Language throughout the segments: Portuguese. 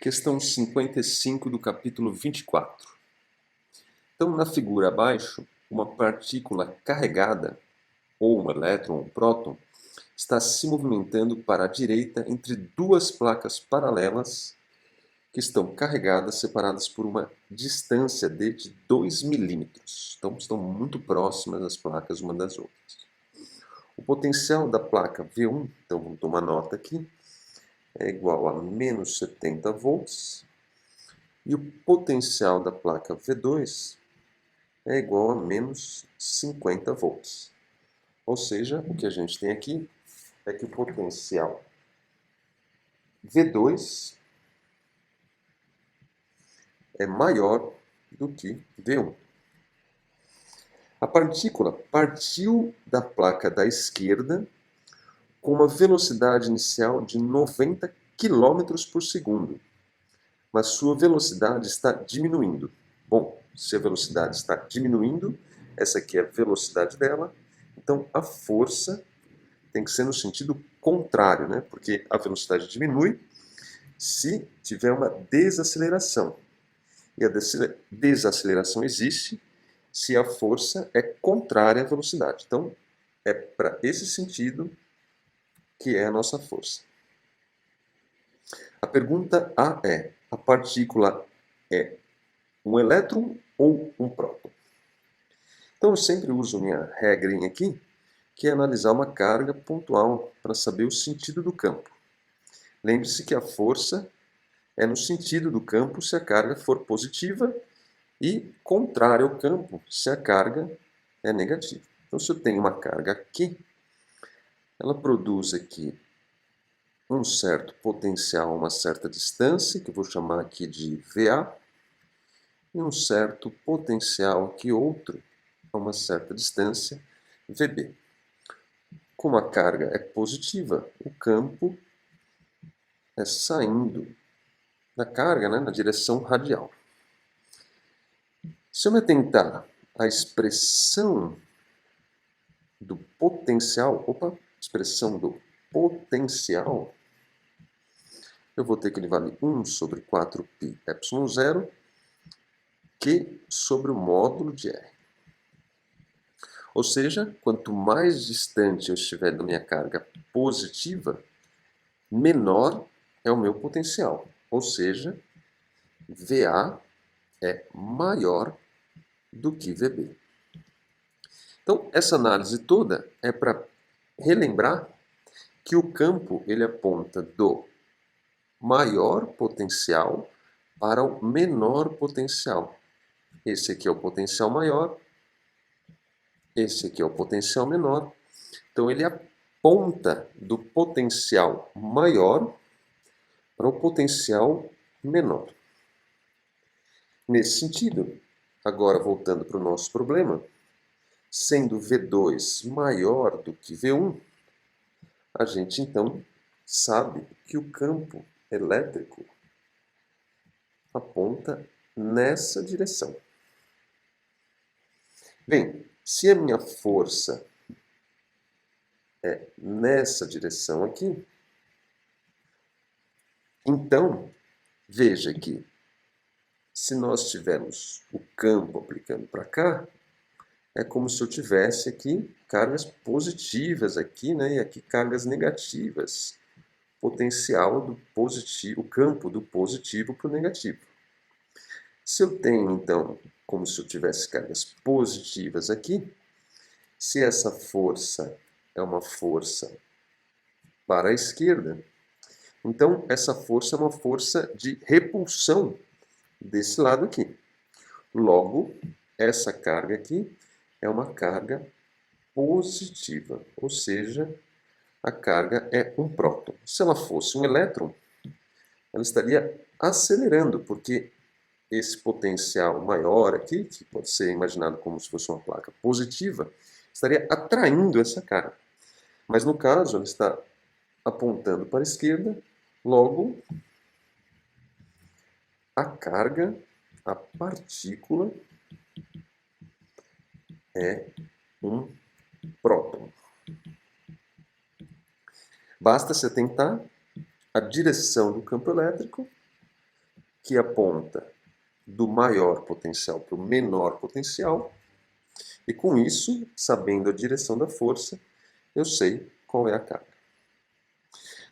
Questão 55 do capítulo 24. Então, na figura abaixo, uma partícula carregada, ou um elétron ou um próton, está se movimentando para a direita entre duas placas paralelas que estão carregadas, separadas por uma distância de 2 milímetros. Então, estão muito próximas as placas uma das outras. O potencial da placa V1, então vamos tomar nota aqui, é igual a menos 70 volts. E o potencial da placa V2 é igual a menos 50 volts. Ou seja, o que a gente tem aqui é que o potencial V2 é maior do que V1. A partícula partiu da placa da esquerda com uma velocidade inicial de 90 km por segundo, mas sua velocidade está diminuindo. Bom, se a velocidade está diminuindo, essa aqui é a velocidade dela, então a força tem que ser no sentido contrário, né? Porque a velocidade diminui se tiver uma desaceleração. E a desaceleração existe se a força é contrária à velocidade. Então, é para esse sentido que é a nossa força. A pergunta A é: a partícula é um elétron ou um próton? Então, eu sempre uso minha regrinha aqui, que é analisar uma carga pontual para saber o sentido do campo. Lembre-se que a força é no sentido do campo se a carga for positiva e contrária ao campo se a carga é negativa. Então, se eu tenho uma carga aqui, ela produz aqui um certo potencial a uma certa distância, que eu vou chamar aqui de VA, e um certo potencial aqui outro a uma certa distância, VB. Como a carga é positiva, o campo é saindo da carga, né, na direção radial. Se eu me atentar à expressão do potencial, eu vou ter que ele vale 1 sobre 4π ε0, Q sobre o módulo de R. Ou seja, quanto mais distante eu estiver da minha carga positiva, menor é o meu potencial. Ou seja, VA é maior do que VB. Então, essa análise toda é para relembrar que o campo ele aponta do maior potencial para o menor potencial. Esse aqui é o potencial maior, esse aqui é o potencial menor. Então, ele aponta do potencial maior para o potencial menor. Nesse sentido, agora voltando para o nosso problema, sendo V2 maior do que V1, a gente então sabe que o campo elétrico aponta nessa direção. Bem, se a minha força é nessa direção aqui, então veja que se nós tivermos o campo aplicando para cá, é como se eu tivesse aqui cargas positivas aqui, né? E aqui cargas negativas. Potencial do positivo, o campo do positivo para o negativo. Se eu tenho, então, como se eu tivesse cargas positivas aqui, se essa força é uma força para a esquerda, então essa força é uma força de repulsão desse lado aqui. Logo, essa carga aqui é uma carga positiva, ou seja, a carga é um próton. Se ela fosse um elétron, ela estaria acelerando, porque esse potencial maior aqui, que pode ser imaginado como se fosse uma placa positiva, estaria atraindo essa carga. Mas no caso, ela está apontando para a esquerda, logo a carga, a partícula, é um próton. Basta se atentar à direção do campo elétrico que aponta do maior potencial para o menor potencial, e com isso, sabendo a direção da força, eu sei qual é a carga.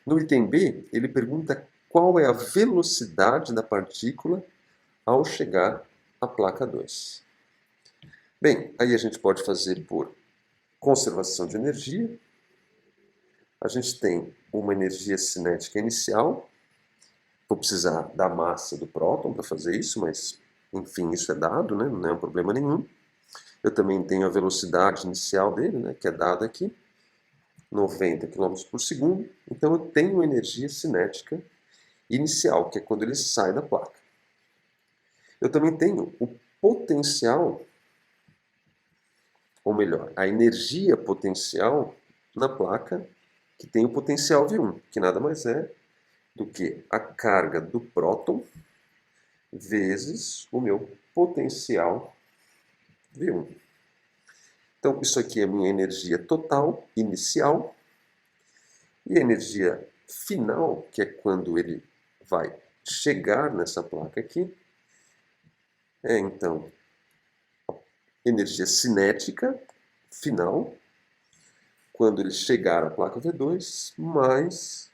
No item B, ele pergunta qual é a velocidade da partícula ao chegar à placa 2. Bem, aí a gente pode fazer por conservação de energia. A gente tem uma energia cinética inicial. Vou precisar da massa do próton para fazer isso, mas, enfim, isso é dado, né? Não é um problema nenhum. Eu também tenho a velocidade inicial dele, né? Que é dada aqui, 90 km por segundo. Então, eu tenho energia cinética inicial, que é quando ele sai da placa. Eu também tenho o potencial, ou melhor, a energia potencial na placa, que tem o potencial V1, que nada mais é do que a carga do próton vezes o meu potencial V1. Então, isso aqui é a minha energia total, inicial, e a energia final, que é quando ele vai chegar nessa placa aqui, é então a energia cinética final, quando ele chegar à placa V2, mais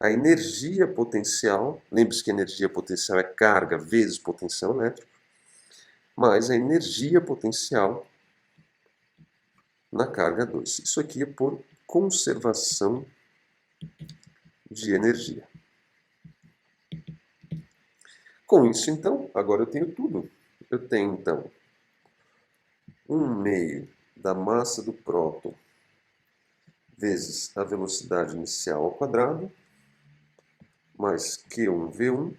a energia potencial, lembre-se que energia potencial é carga vezes potencial elétrico, mais a energia potencial na carga 2. Isso aqui é por conservação de energia. Com isso, então, agora eu tenho tudo. Eu tenho, então, 1/2 da massa do próton vezes a velocidade inicial ao quadrado, mais Q1V1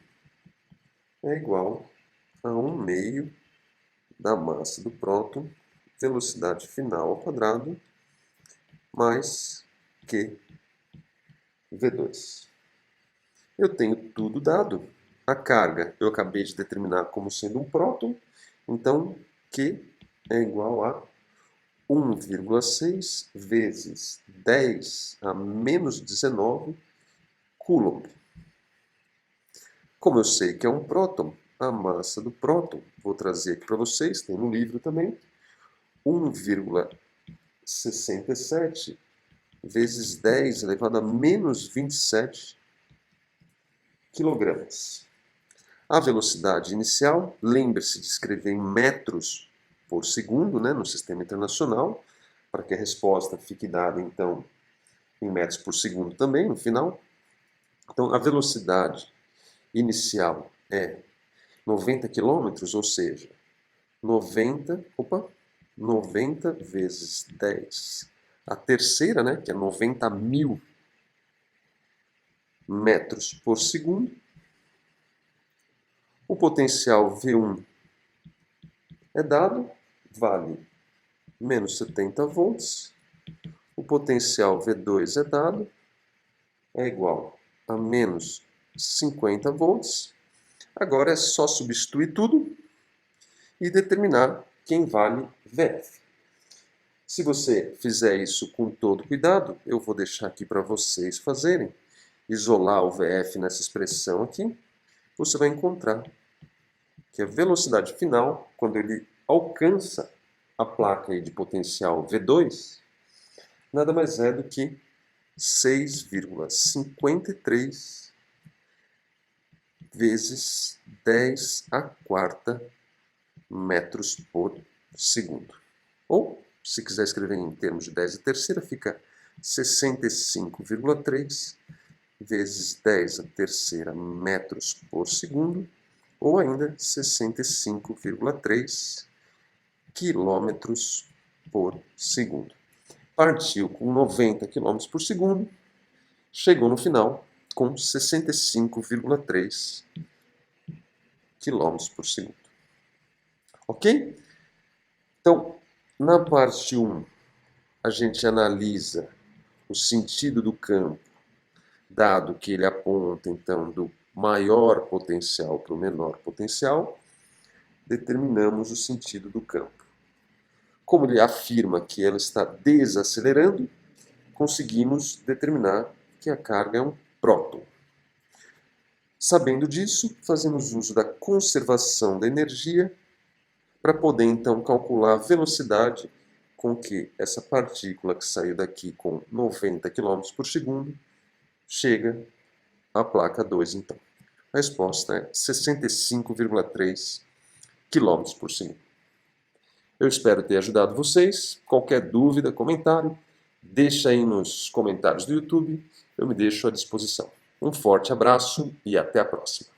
é igual a 1/2 da massa do próton, velocidade final ao quadrado, mais QV2. Eu tenho tudo dado. A carga eu acabei de determinar como sendo um próton, então Q é igual a 1,6 vezes 10 a menos 19 Coulomb. Como eu sei que é um próton, a massa do próton, vou trazer aqui para vocês, tem no livro também, 1,67 vezes 10 elevado a menos 27 quilogramas. A velocidade inicial, lembre-se de escrever em metros por segundo, né, no sistema internacional, para que a resposta fique dada, então, em metros por segundo também, no final. Então, a velocidade inicial é 90 km, ou seja, 90 vezes 10. A terceira, né, que é 90.000 metros por segundo. O potencial V1 é dado, vale menos 70 volts. O potencial V2 é dado, é igual a menos 50 volts. Agora é só substituir tudo e determinar quem vale VF. Se você fizer isso com todo cuidado, eu vou deixar aqui para vocês fazerem, isolar o VF nessa expressão aqui, você vai encontrar que a velocidade final, quando ele alcança a placa de potencial V2, nada mais é do que 6,53 vezes 10 a quarta metros por segundo. Ou, se quiser escrever em termos de 10 a terceira, fica 65,3 vezes 10 a terceira metros por segundo, ou ainda 65,3 quilômetros por segundo. Partiu com 90 km por segundo, chegou no final com 65,3 km por segundo. Ok? Então, na parte 1, a gente analisa o sentido do campo, dado que ele aponta, então, do maior potencial para o menor potencial, determinamos o sentido do campo. Como ele afirma que ela está desacelerando, conseguimos determinar que a carga é um próton. Sabendo disso, fazemos uso da conservação da energia para poder então calcular a velocidade com que essa partícula que saiu daqui com 90 km por segundo chega à placa 2 então. A resposta é 65,3 km por segundo. Eu espero ter ajudado vocês. Qualquer dúvida, comentário, deixa aí nos comentários do YouTube. Eu me deixo à disposição. Um forte abraço e até a próxima.